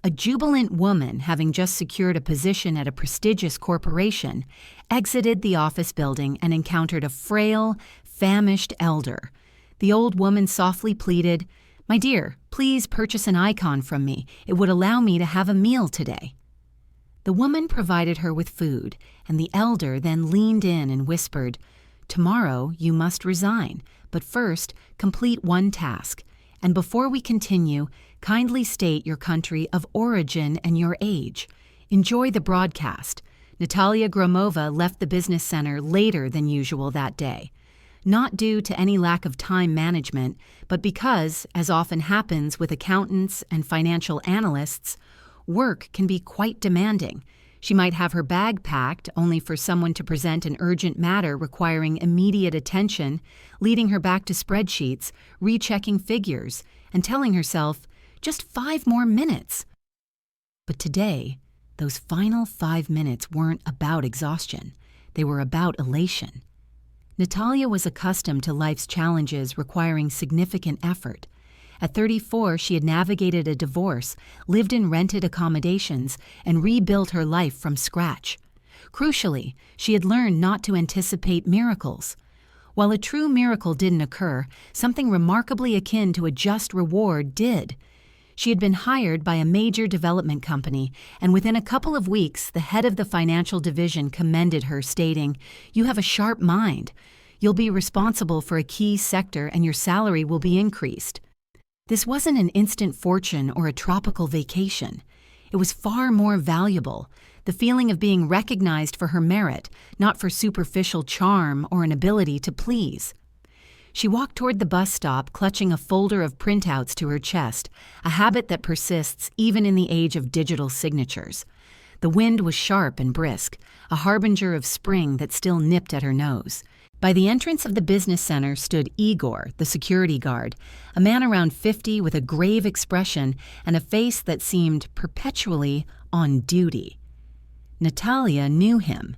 A jubilant woman, having just secured a position at a prestigious corporation, exited the office building and encountered a frail, famished elder. The old woman softly pleaded, "My dear, please purchase an icon from me. It would allow me to have a meal today." The woman provided her with food, and the elder then leaned in and whispered, "Tomorrow you must resign, but first complete one task. And before we continue, kindly state your country of origin and your age. Enjoy the broadcast." Natalia Gromova left the business center later than usual that day. Not due to any lack of time management, but because, as often happens with accountants and financial analysts, work can be quite demanding. She might have her bag packed only for someone to present an urgent matter requiring immediate attention, leading her back to spreadsheets, rechecking figures, and telling herself, just 5 more minutes. But today, those final 5 minutes weren't about exhaustion. They were about elation. Natalia was accustomed to life's challenges requiring significant effort. At 34, she had navigated a divorce, lived in rented accommodations, and rebuilt her life from scratch. Crucially, she had learned not to anticipate miracles. While a true miracle didn't occur, something remarkably akin to a just reward did. She had been hired by a major development company, and within a couple of weeks, the head of the financial division commended her, stating, "You have a sharp mind. You'll be responsible for a key sector and your salary will be increased." This wasn't an instant fortune or a tropical vacation. It was far more valuable, the feeling of being recognized for her merit, not for superficial charm or an ability to please. She walked toward the bus stop, clutching a folder of printouts to her chest, a habit that persists even in the age of digital signatures. The wind was sharp and brisk, a harbinger of spring that still nipped at her nose. By the entrance of the business center stood Igor, the security guard, a man around 50 with a grave expression and a face that seemed perpetually on duty. Natalia knew him.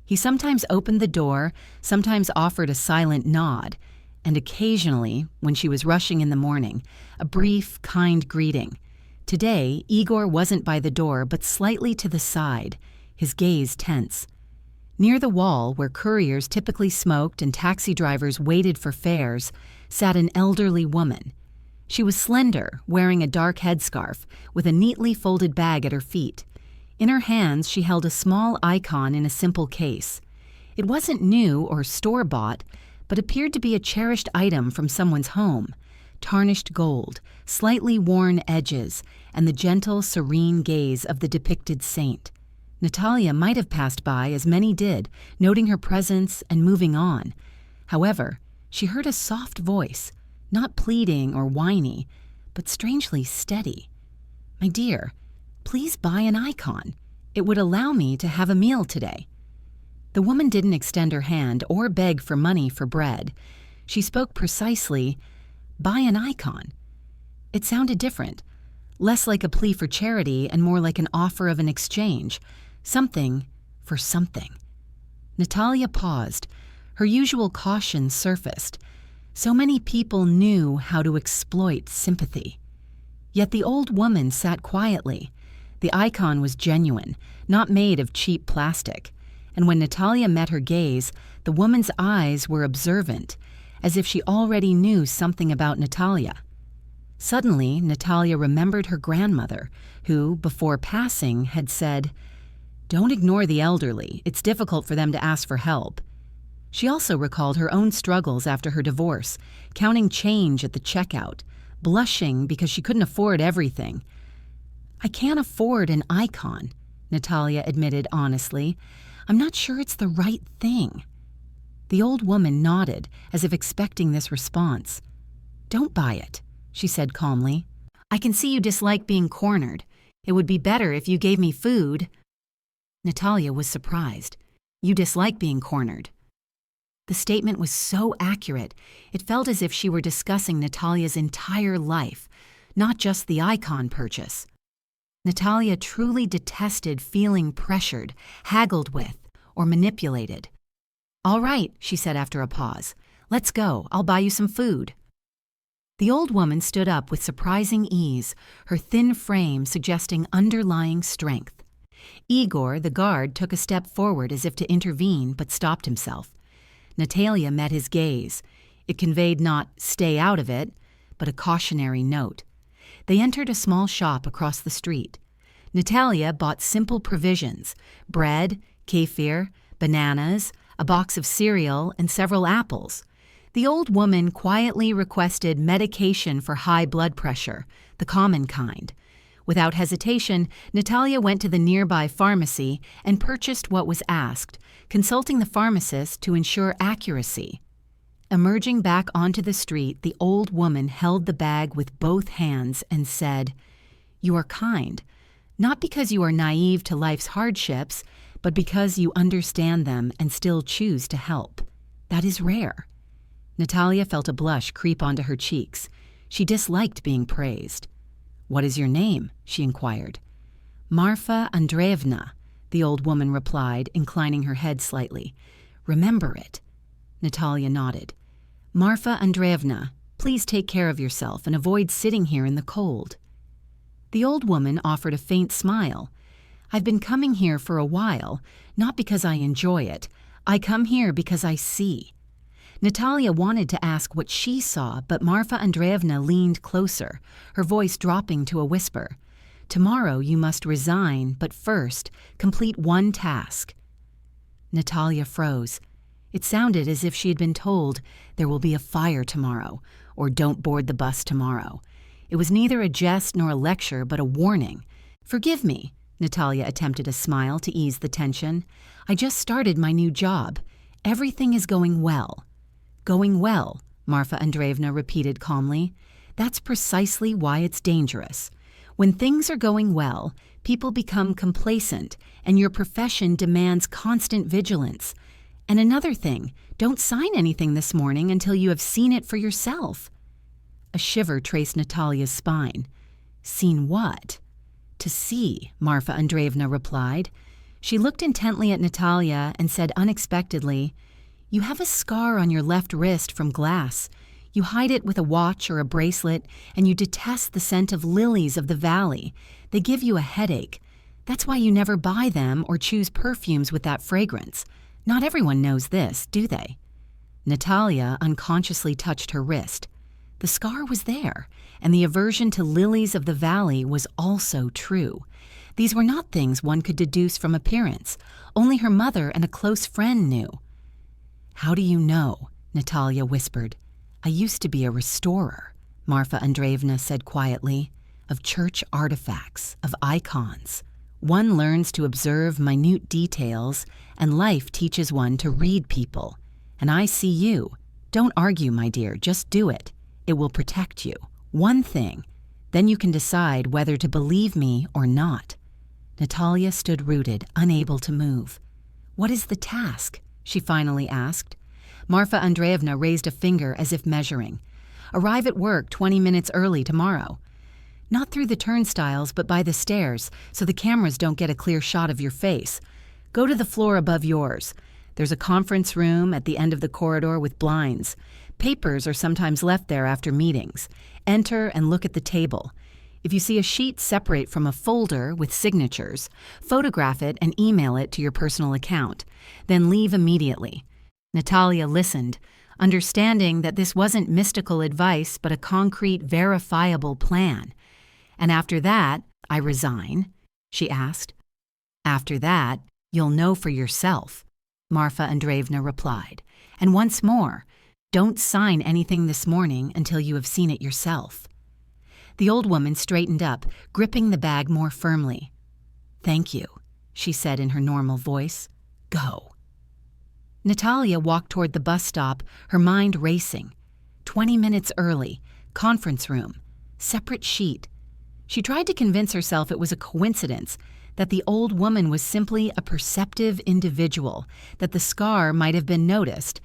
He sometimes opened the door, sometimes offered a silent nod, and occasionally, when she was rushing in the morning, a brief, kind greeting. Today, Igor wasn't by the door but slightly to the side, his gaze tense. Near the wall, where couriers typically smoked and taxi drivers waited for fares, sat an elderly woman. She was slender, wearing a dark headscarf, with a neatly folded bag at her feet. In her hands, she held a small icon in a simple case. It wasn't new or store-bought, but appeared to be a cherished item from someone's home. Tarnished gold, slightly worn edges, and the gentle, serene gaze of the depicted saint. Natalia might have passed by, as many did, noting her presence and moving on. However, she heard a soft voice, not pleading or whiny, but strangely steady. "My dear, please buy an icon. It would allow me to have a meal today." The woman didn't extend her hand or beg for money for bread. She spoke precisely, "Buy an icon." It sounded different, less like a plea for charity and more like an offer of an exchange. Something for something. Natalia paused. Her usual caution surfaced. So many people knew how to exploit sympathy. Yet the old woman sat quietly. The icon was genuine, not made of cheap plastic. And when Natalia met her gaze, the woman's eyes were observant, as if she already knew something about Natalia. Suddenly, Natalia remembered her grandmother, who, before passing, had said, "Don't ignore the elderly. It's difficult for them to ask for help." She also recalled her own struggles after her divorce, counting change at the checkout, blushing because she couldn't afford everything. "I can't afford an icon," Natalia admitted honestly. "I'm not sure it's the right thing." The old woman nodded, as if expecting this response. "Don't buy it," she said calmly. "I can see you dislike being cornered. It would be better if you gave me food." Natalia was surprised. "You dislike being cornered." The statement was so accurate, it felt as if she were discussing Natalia's entire life, not just the icon purchase. Natalia truly detested feeling pressured, haggled with, or manipulated. "All right," she said after a pause. "Let's go. I'll buy you some food." The old woman stood up with surprising ease, her thin frame suggesting underlying strength. Igor, the guard, took a step forward as if to intervene, but stopped himself. Natalia met his gaze. It conveyed not "stay out of it," but a cautionary note. They entered a small shop across the street. Natalia bought simple provisions: bread, kefir, bananas, a box of cereal, and several apples. The old woman quietly requested medication for high blood pressure, the common kind. Without hesitation, Natalia went to the nearby pharmacy and purchased what was asked, consulting the pharmacist to ensure accuracy. Emerging back onto the street, the old woman held the bag with both hands and said, "You are kind, not because you are naive to life's hardships, but because you understand them and still choose to help. That is rare." Natalia felt a blush creep onto her cheeks. She disliked being praised. "What is your name?" she inquired. "Marfa Andreevna," the old woman replied, inclining her head slightly. "Remember it." Natalia nodded. "Marfa Andreevna, please take care of yourself and avoid sitting here in the cold." The old woman offered a faint smile. "I've been coming here for a while, not because I enjoy it. I come here because I see." Natalia wanted to ask what she saw, but Marfa Andreevna leaned closer, her voice dropping to a whisper. "Tomorrow you must resign, but first, complete one task." Natalia froze. It sounded as if she had been told, "There will be a fire tomorrow," or "Don't board the bus tomorrow." It was neither a jest nor a lecture, but a warning. "Forgive me," Natalia attempted a smile to ease the tension. "I just started my new job. Everything is going well." "Going well," Marfa Andreevna repeated calmly. "That's precisely why it's dangerous. When things are going well, people become complacent, and your profession demands constant vigilance. And another thing, don't sign anything this morning until you have seen it for yourself." A shiver traced Natalia's spine. "Seen what?" "To see," Marfa Andreevna replied. She looked intently at Natalia and said unexpectedly, "You have a scar on your left wrist from glass. You hide it with a watch or a bracelet, and you detest the scent of lilies of the valley. They give you a headache. That's why you never buy them or choose perfumes with that fragrance. Not everyone knows this, do they?" Natalia unconsciously touched her wrist. The scar was there, and the aversion to lilies of the valley was also true. These were not things one could deduce from appearance. Only her mother and a close friend knew. "How do you know?" Natalia whispered. "I used to be a restorer," Marfa Andreevna said quietly, "of church artifacts, of icons. One learns to observe minute details, and life teaches one to read people. And I see you. Don't argue, my dear, just do it. It will protect you. One thing. Then you can decide whether to believe me or not." Natalia stood rooted, unable to move. "What is the task?" she finally asked. Marfa Andreevna raised a finger as if measuring. "Arrive at work 20 minutes early tomorrow. Not through the turnstiles, but by the stairs, so the cameras don't get a clear shot of your face. Go to the floor above yours. There's a conference room at the end of the corridor with blinds. Papers are sometimes left there after meetings. Enter and look at the table. If you see a sheet separate from a folder with signatures, photograph it and email it to your personal account. Then leave immediately." Natalia listened, understanding that this wasn't mystical advice but a concrete, verifiable plan. "And after that, I resign?" she asked. "After that, you'll know for yourself," Marfa Andreevna replied. "And once more, don't sign anything this morning until you have seen it yourself." The old woman straightened up, gripping the bag more firmly. "Thank you," she said in her normal voice. "Go." Natalia walked toward the bus stop, her mind racing. 20 minutes early, conference room, separate sheet. She tried to convince herself it was a coincidence, that the old woman was simply a perceptive individual, that the scar might have been noticed,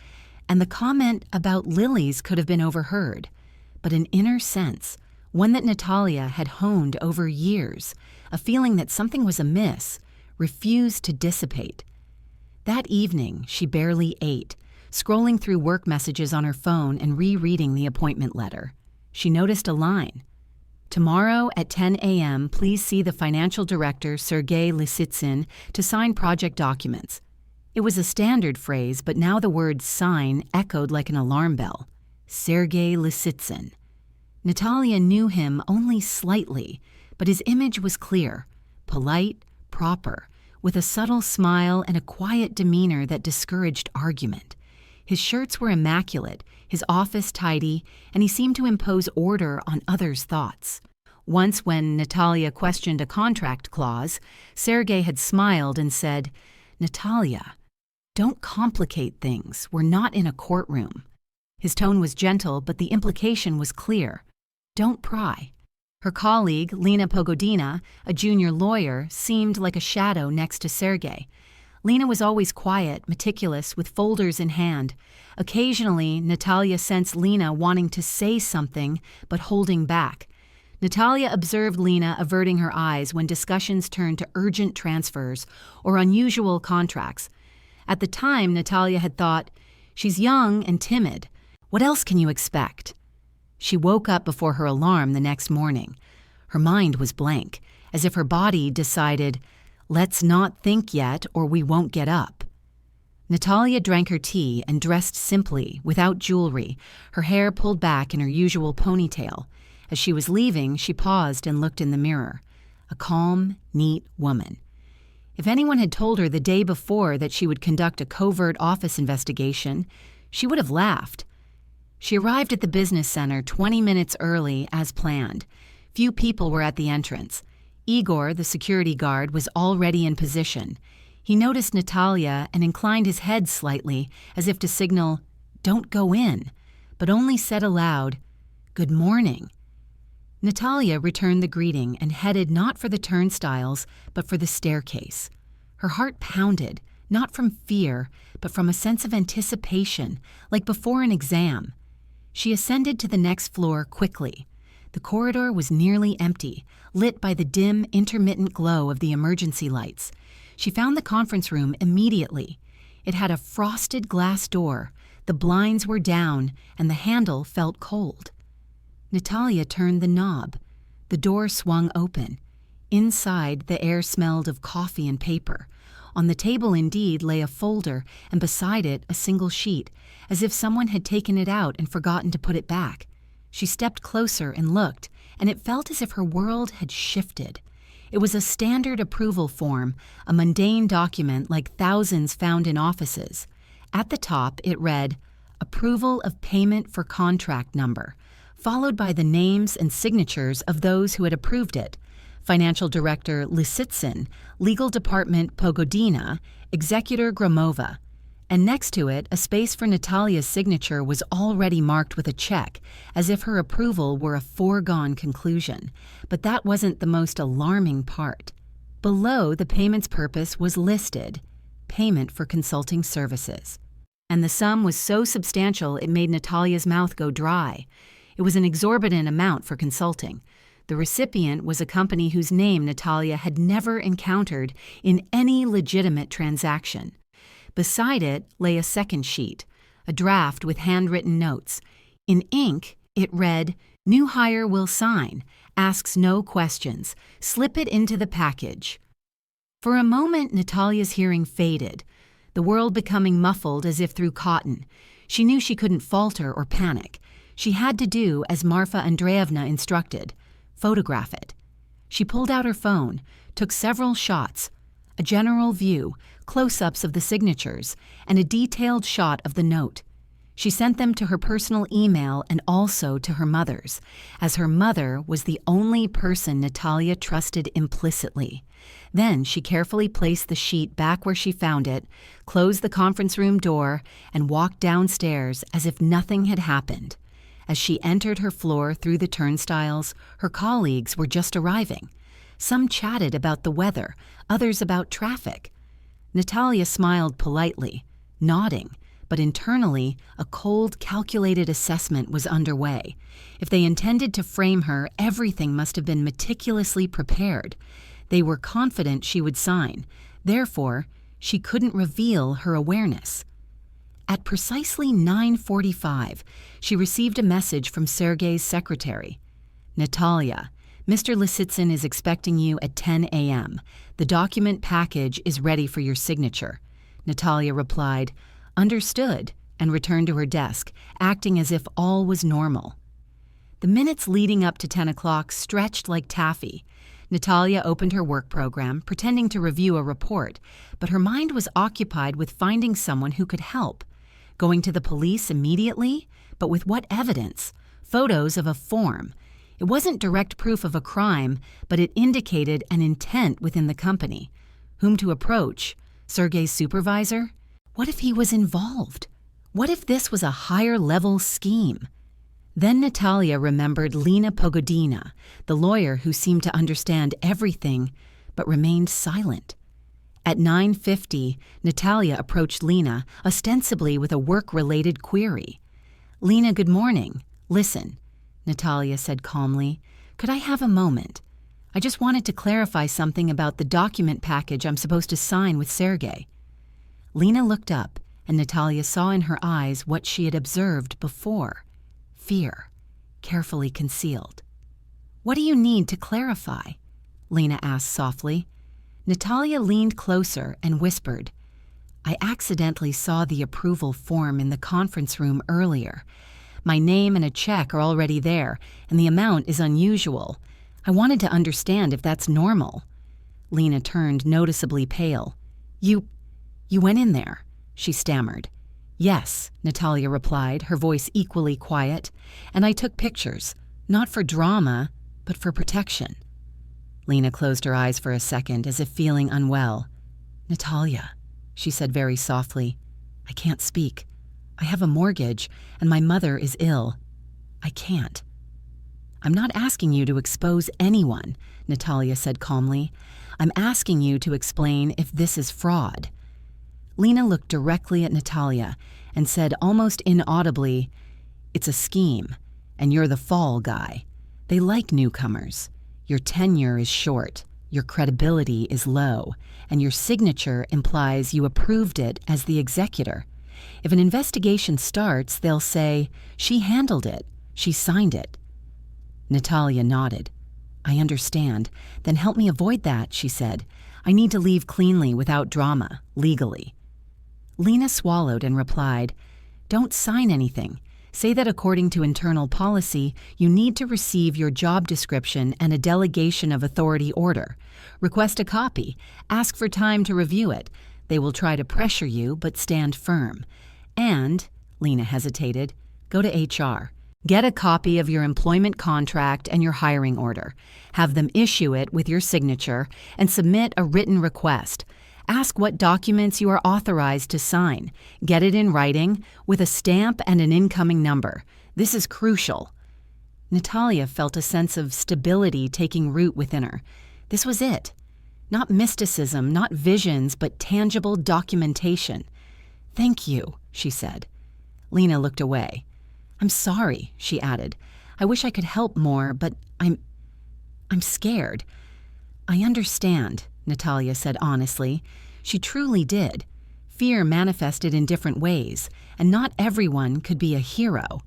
and the comment about lilies could have been overheard. But an inner sense, one that Natalia had honed over years, a feeling that something was amiss, refused to dissipate. That evening, she barely ate, scrolling through work messages on her phone and rereading the appointment letter. She noticed a line. "Tomorrow at 10 a.m., please see the financial director, Sergei Lisitsyn, to sign project documents." It was a standard phrase, but now the word sign echoed like an alarm bell. Sergei Lisitsyn. Natalia knew him only slightly, but his image was clear, polite, proper, with a subtle smile and a quiet demeanor that discouraged argument. His shirts were immaculate, his office tidy, and he seemed to impose order on others' thoughts. Once when Natalia questioned a contract clause, Sergei had smiled and said, "Natalia, don't complicate things. We're not in a courtroom." His tone was gentle, but the implication was clear. Don't pry. Her colleague, Lena Pogodina, a junior lawyer, seemed like a shadow next to Sergei. Lena was always quiet, meticulous, with folders in hand. Occasionally, Natalia sensed Lena wanting to say something, but holding back. Natalia observed Lena averting her eyes when discussions turned to urgent transfers or unusual contracts. At the time, Natalia had thought, "She's young and timid. What else can you expect?" She woke up before her alarm the next morning. Her mind was blank, as if her body decided, "Let's not think yet or we won't get up." Natalia drank her tea and dressed simply, without jewelry, her hair pulled back in her usual ponytail. As she was leaving, she paused and looked in the mirror. A calm, neat woman. If anyone had told her the day before that she would conduct a covert office investigation, she would have laughed. She arrived at the business center 20 minutes early, as planned. Few people were at the entrance. Igor, the security guard, was already in position. He noticed Natalia and inclined his head slightly, as if to signal, "Don't go in," but only said aloud, "Good morning." Natalia returned the greeting and headed not for the turnstiles, but for the staircase. Her heart pounded, not from fear, but from a sense of anticipation, like before an exam. She ascended to the next floor quickly. The corridor was nearly empty, lit by the dim, intermittent glow of the emergency lights. She found the conference room immediately. It had a frosted glass door, the blinds were down, and the handle felt cold. Natalia turned the knob. The door swung open. Inside, the air smelled of coffee and paper. On the table indeed lay a folder, and beside it a single sheet, as if someone had taken it out and forgotten to put it back. She stepped closer and looked, and it felt as if her world had shifted. It was a standard approval form, a mundane document like thousands found in offices. At the top, it read, "Approval of payment for contract number," followed by the names and signatures of those who had approved it. Financial Director Lisitsyn, Legal Department Pogodina, Executor Gromova. And next to it, a space for Natalia's signature was already marked with a check, as if her approval were a foregone conclusion. But that wasn't the most alarming part. Below, the payment's purpose was listed, payment for consulting services. And the sum was so substantial it made Natalia's mouth go dry. It was an exorbitant amount for consulting. The recipient was a company whose name Natalia had never encountered in any legitimate transaction. Beside it lay a second sheet, a draft with handwritten notes. In ink, it read, "New hire will sign, asks no questions, slip it into the package." For a moment, Natalia's hearing faded, the world becoming muffled as if through cotton. She knew she couldn't falter or panic. She had to do as Marfa Andreevna instructed, photograph it. She pulled out her phone, took several shots, a general view, close-ups of the signatures, and a detailed shot of the note. She sent them to her personal email and also to her mother's, as her mother was the only person Natalia trusted implicitly. Then she carefully placed the sheet back where she found it, closed the conference room door, and walked downstairs as if nothing had happened. As she entered her floor through the turnstiles, her colleagues were just arriving. Some chatted about the weather, others about traffic. Natalia smiled politely, nodding, but internally a cold, calculated assessment was underway. If they intended to frame her, everything must have been meticulously prepared. They were confident she would sign. Therefore, she couldn't reveal her awareness. At precisely 9:45, she received a message from Sergei's secretary. Natalia, Mr. Lisitsyn is expecting you at 10 a.m. The document package is ready for your signature. Natalia replied, "Understood," and returned to her desk, acting as if all was normal. The minutes leading up to 10 o'clock stretched like taffy. Natalia opened her work program, pretending to review a report, but her mind was occupied with finding someone who could help. Going to the police immediately? But with what evidence? Photos of a form. It wasn't direct proof of a crime, but it indicated an intent within the company. Whom to approach? Sergei's supervisor? What if he was involved? What if this was a higher-level scheme? Then Natalia remembered Lena Pogodina, the lawyer who seemed to understand everything but remained silent. At 9:50, Natalia approached Lena, ostensibly with a work-related query. "Lena, good morning. Listen," Natalia said calmly, "could I have a moment? I just wanted to clarify something about the document package I'm supposed to sign with Sergei." Lena looked up, and Natalia saw in her eyes what she had observed before: fear, carefully concealed. "What do you need to clarify?" Lena asked softly. Natalia leaned closer and whispered, "I accidentally saw the approval form in the conference room earlier. My name and a check are already there, and the amount is unusual. I wanted to understand if that's normal." Lena turned noticeably pale. You went in there," she stammered. "Yes," Natalia replied, her voice equally quiet, "and I took pictures, not for drama, but for protection." Lena closed her eyes for a second, as if feeling unwell. "Natalia," she said very softly, "I can't speak. I have a mortgage, and my mother is ill. I can't." "I'm not asking you to expose anyone," Natalia said calmly. "I'm asking you to explain if this is fraud." Lena looked directly at Natalia and said almost inaudibly, "It's a scheme, and you're the fall guy. They like newcomers. Your tenure is short, your credibility is low, and your signature implies you approved it as the executor. If an investigation starts, they'll say, 'She handled it, she signed it.'" Natalia nodded. "I understand. Then help me avoid that," she said. "I need to leave cleanly without drama, legally." Lena swallowed and replied, "Don't sign anything. Say that according to internal policy, you need to receive your job description and a delegation of authority order. Request a copy. Ask for time to review it. They will try to pressure you, but stand firm. And," Lena hesitated, "go to HR. Get a copy of your employment contract and your hiring order. Have them issue it with your signature and submit a written request. Ask what documents you are authorized to sign. Get it in writing with a stamp and an incoming number. This is crucial." Natalia felt a sense of stability taking root within her. This was it. Not mysticism, not visions, but tangible documentation. "Thank you," she said. Lena looked away. "I'm sorry," she added. "I wish I could help more, but I'm scared." "I understand," Natalia said honestly. She truly did. Fear manifested in different ways, and not everyone could be a hero.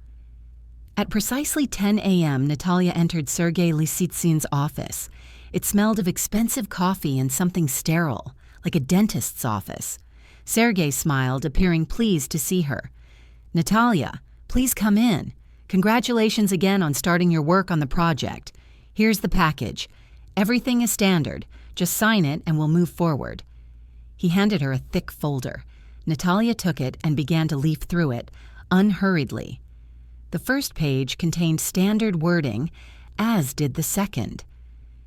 At precisely 10 a.m., Natalia entered Sergei Lisitsyn's office. It smelled of expensive coffee and something sterile, like a dentist's office. Sergei smiled, appearing pleased to see her. "Natalia, please come in. Congratulations again on starting your work on the project. Here's the package. Everything is standard. Just sign it and we'll move forward." He handed her a thick folder. Natalia took it and began to leaf through it, unhurriedly. The first page contained standard wording, as did the second.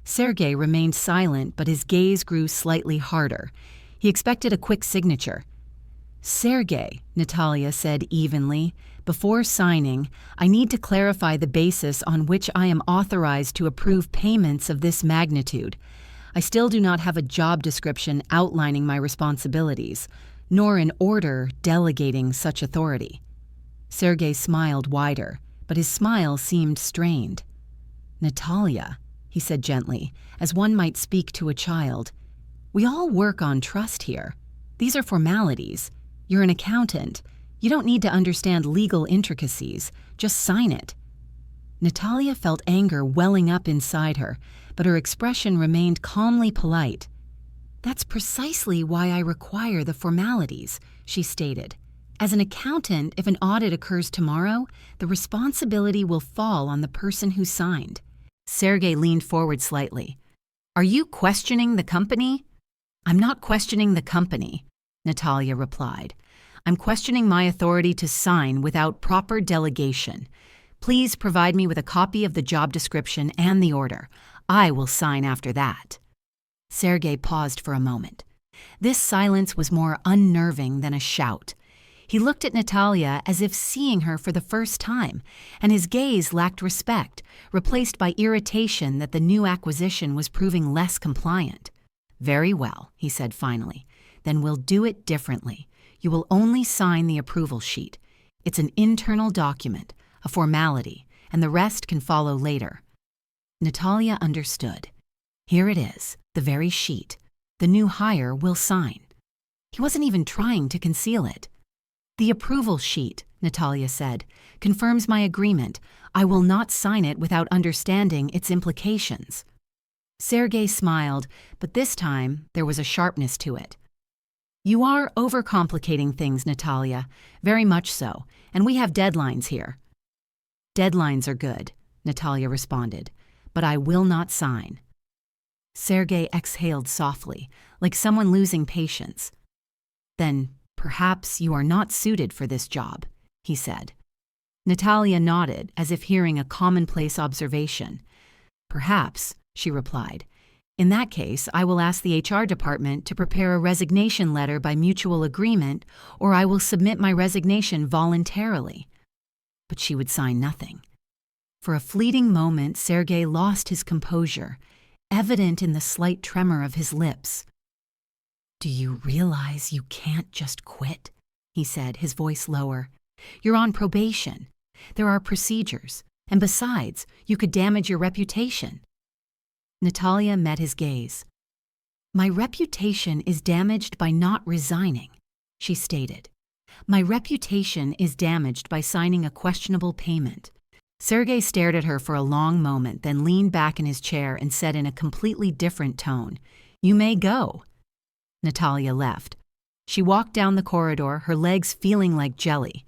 Sergei remained silent, but his gaze grew slightly harder. He expected a quick signature. "Sergei," Natalia said evenly, "before signing, I need to clarify the basis on which I am authorized to approve payments of this magnitude. I still do not have a job description outlining my responsibilities, nor an order delegating such authority." Sergei smiled wider, but his smile seemed strained. "Natalia," he said gently, as one might speak to a child, "we all work on trust here. These are formalities. You're an accountant. You don't need to understand legal intricacies. Just sign it. Natalia felt anger welling up inside her, but her expression remained calmly polite. That's precisely why I require the formalities, she stated. As an accountant, if an audit occurs tomorrow, the responsibility will fall on the person who signed. Sergei leaned forward slightly. Are you questioning the company? I'm not questioning the company, Natalia replied. I'm questioning my authority to sign without proper delegation. Please provide me with a copy of the job description and the order. I will sign after that. Sergei paused for a moment. This silence was more unnerving than a shout. He looked at Natalia as if seeing her for the first time, and his gaze lacked respect, replaced by irritation that the new acquisition was proving less compliant. Very well, he said finally. Then we'll do it differently. You will only sign the approval sheet. It's an internal document, a formality, and the rest can follow later. Natalia understood. Here it is, the very sheet. The new hire will sign. He wasn't even trying to conceal it. The approval sheet, Natalia said, confirms my agreement. I will not sign it without understanding its implications. Sergei smiled, but this time there was a sharpness to it. You are overcomplicating things, Natalia. Very much so, and we have deadlines here. Deadlines are good, Natalia responded, but I will not sign. Sergei exhaled softly, like someone losing patience. Then, perhaps you are not suited for this job, he said. Natalia nodded, as if hearing a commonplace observation. Perhaps, she replied. In that case, I will ask the HR department to prepare a resignation letter by mutual agreement, or I will submit my resignation voluntarily. But she would sign nothing. For a fleeting moment, Sergei lost his composure, evident in the slight tremor of his lips. Do you realize you can't just quit? He said, his voice lower. You're on probation. There are procedures, and besides, you could damage your reputation. Natalia met his gaze. My reputation is damaged by not resigning, she stated. My reputation is damaged by signing a questionable payment. Sergei stared at her for a long moment, then leaned back in his chair and said in a completely different tone, You may go. Natalia left. She walked down the corridor, her legs feeling like jelly.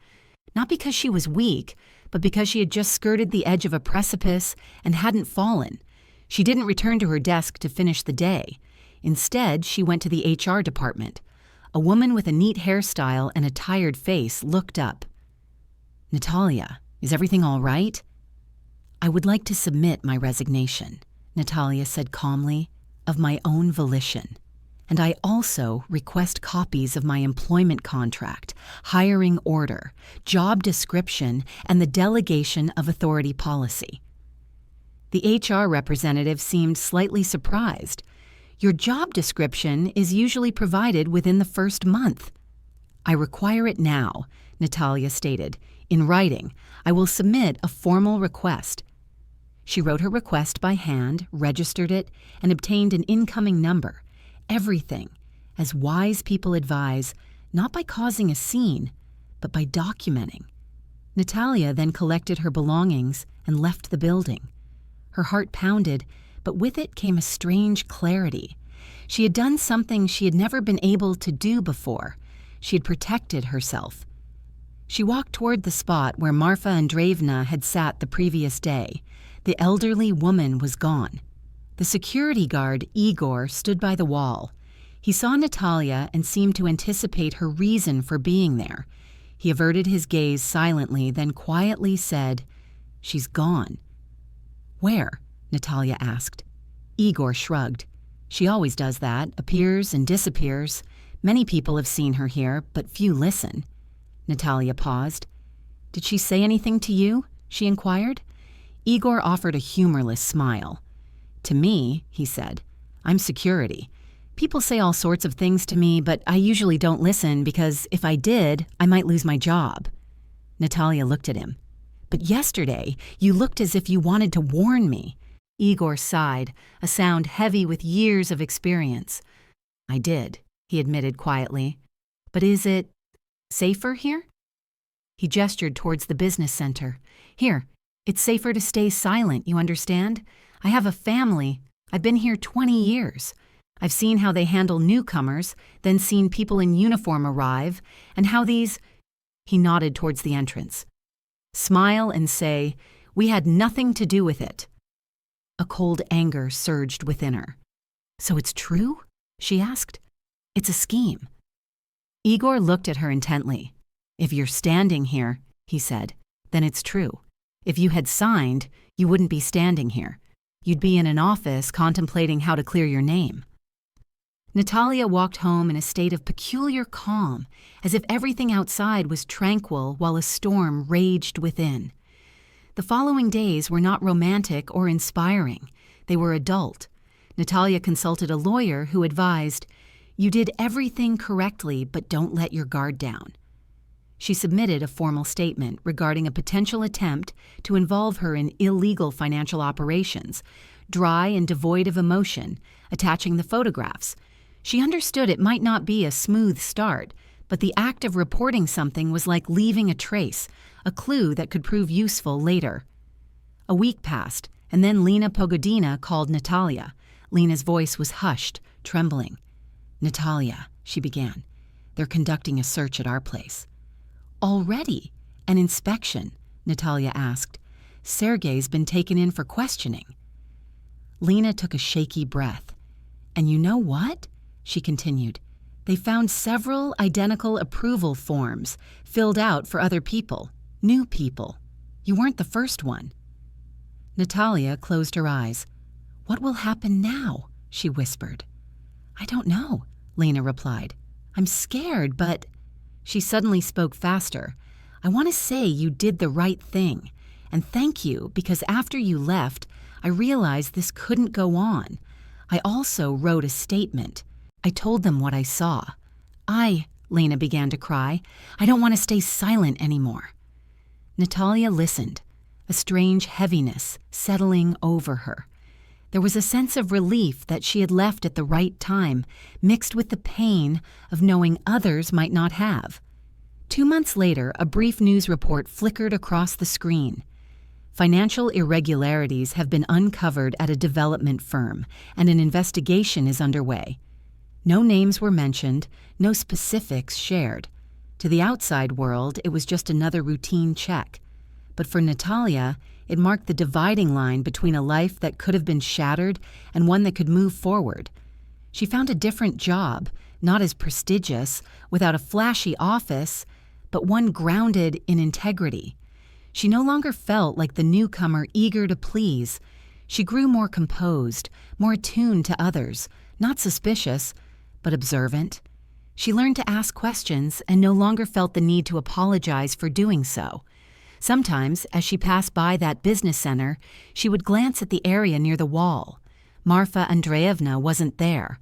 Not because she was weak, but because she had just skirted the edge of a precipice and hadn't fallen. She didn't return to her desk to finish the day. Instead, she went to the HR department. A woman with a neat hairstyle and a tired face looked up. Natalia, is everything all right? I would like to submit my resignation, Natalia said calmly, of my own volition. And I also request copies of my employment contract, hiring order, job description, and the delegation of authority policy. The HR representative seemed slightly surprised. Your job description is usually provided within the first month. I require it now, Natalia stated. In writing, I will submit a formal request. She wrote her request by hand, registered it, and obtained an incoming number. Everything, as wise people advise, not by causing a scene, but by documenting. Natalia then collected her belongings and left the building. Her heart pounded, but with it came a strange clarity. She had done something she had never been able to do before. She had protected herself. She walked toward the spot where Marfa Andreevna had sat the previous day. The elderly woman was gone. The security guard, Igor, stood by the wall. He saw Natalia and seemed to anticipate her reason for being there. He averted his gaze silently, then quietly said, She's gone. Where? Natalia asked. Igor shrugged. She always does that, appears and disappears. Many people have seen her here, but few listen. Natalia paused. Did she say anything to you? She inquired. Igor offered a humorless smile. To me, he said, I'm security. People say all sorts of things to me, but I usually don't listen because if I did, I might lose my job. Natalia looked at him. But yesterday, you looked as if you wanted to warn me. Igor sighed, a sound heavy with years of experience. I did, he admitted quietly. But is it safer here? He gestured towards the business center. Here, it's safer to stay silent, you understand? I have a family. I've been here 20 years. I've seen how they handle newcomers, then seen people in uniform arrive, and how these— He nodded towards the entrance. Smile and say, "We had nothing to do with it." A cold anger surged within her. "So it's true?" she asked. "It's a scheme." Igor looked at her intently. "If you're standing here," he said, "then it's true. If you had signed, you wouldn't be standing here. You'd be in an office contemplating how to clear your name." Natalia walked home in a state of peculiar calm, as if everything outside was tranquil while a storm raged within. The following days were not romantic or inspiring. They were adult. Natalia consulted a lawyer who advised, "You did everything correctly, but don't let your guard down." She submitted a formal statement regarding a potential attempt to involve her in illegal financial operations, dry and devoid of emotion, attaching the photographs. She understood it might not be a smooth start, but the act of reporting something was like leaving a trace, a clue that could prove useful later. A week passed, and then Lena Pogodina called Natalia. Lena's voice was hushed, trembling. "Natalia," she began, "they're conducting a search at our place." "Already? An inspection?" Natalia asked. "Sergey's been taken in for questioning." Lena took a shaky breath. "And you know what?" she continued. "They found several identical approval forms filled out for other people, new people. You weren't the first one." Natalia closed her eyes. "What will happen now?" she whispered. "I don't know," Lena replied. "I'm scared, but—" She suddenly spoke faster. "I want to say you did the right thing. And thank you, because after you left, I realized this couldn't go on. I also wrote a statement. I told them what I saw. Lena began to cry. "I don't want to stay silent anymore." Natalia listened, a strange heaviness settling over her. There was a sense of relief that she had left at the right time, mixed with the pain of knowing others might not have. 2 months later, a brief news report flickered across the screen. Financial irregularities have been uncovered at a development firm, and an investigation is underway. No names were mentioned, no specifics shared. To the outside world, it was just another routine check. But for Natalia, it marked the dividing line between a life that could have been shattered and one that could move forward. She found a different job, not as prestigious, without a flashy office, but one grounded in integrity. She no longer felt like the newcomer eager to please. She grew more composed, more attuned to others, not suspicious, but observant. She learned to ask questions and no longer felt the need to apologize for doing so. Sometimes, as she passed by that business center, she would glance at the area near the wall. Marfa Andreevna wasn't there.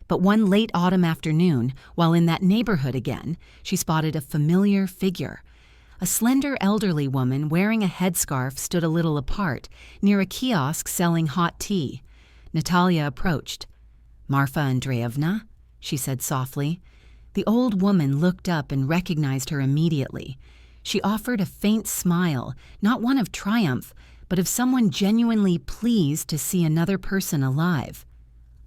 But one late autumn afternoon, while in that neighborhood again, she spotted a familiar figure. A slender elderly woman wearing a headscarf stood a little apart, near a kiosk selling hot tea. Natalia approached. "Marfa Andreevna?" she said softly. The old woman looked up and recognized her immediately. She offered a faint smile, not one of triumph, but of someone genuinely pleased to see another person alive.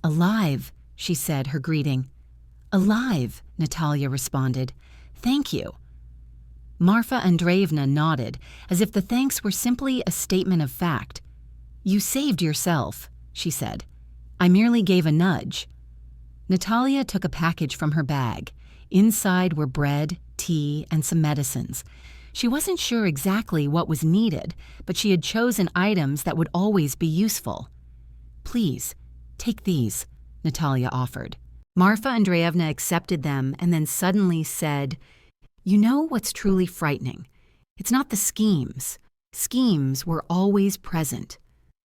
"Alive," she said, her greeting. "Alive," Natalia responded. "Thank you." Marfa Andreevna nodded, as if the thanks were simply a statement of fact. "You saved yourself," she said. "I merely gave a nudge." Natalia took a package from her bag. Inside were bread, tea, and some medicines. She wasn't sure exactly what was needed, but she had chosen items that would always be useful. "Please, take these," Natalia offered. Marfa Andreevna accepted them and then suddenly said, "You know what's truly frightening? It's not the schemes. Schemes were always present.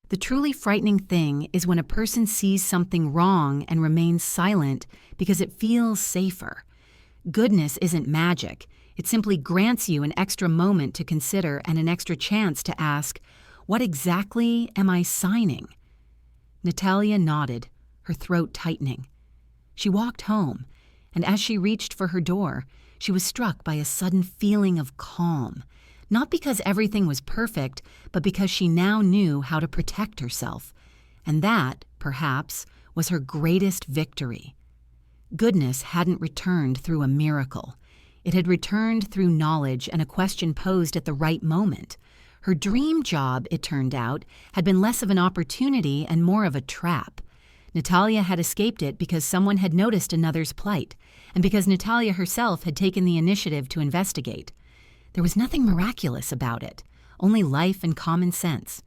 The truly frightening thing is when a person sees something wrong and remains silent because it feels safer. Goodness isn't magic. It simply grants you an extra moment to consider and an extra chance to ask, what exactly am I signing?" Natalia nodded, her throat tightening. She walked home, and as she reached for her door, she was struck by a sudden feeling of calm, not because everything was perfect, but because she now knew how to protect herself. And that, perhaps, was her greatest victory. Goodness hadn't returned through a miracle. It had returned through knowledge and a question posed at the right moment. Her dream job, it turned out, had been less of an opportunity and more of a trap. Natalia had escaped it because someone had noticed another's plight, and because Natalia herself had taken the initiative to investigate. There was nothing miraculous about it, only life and common sense.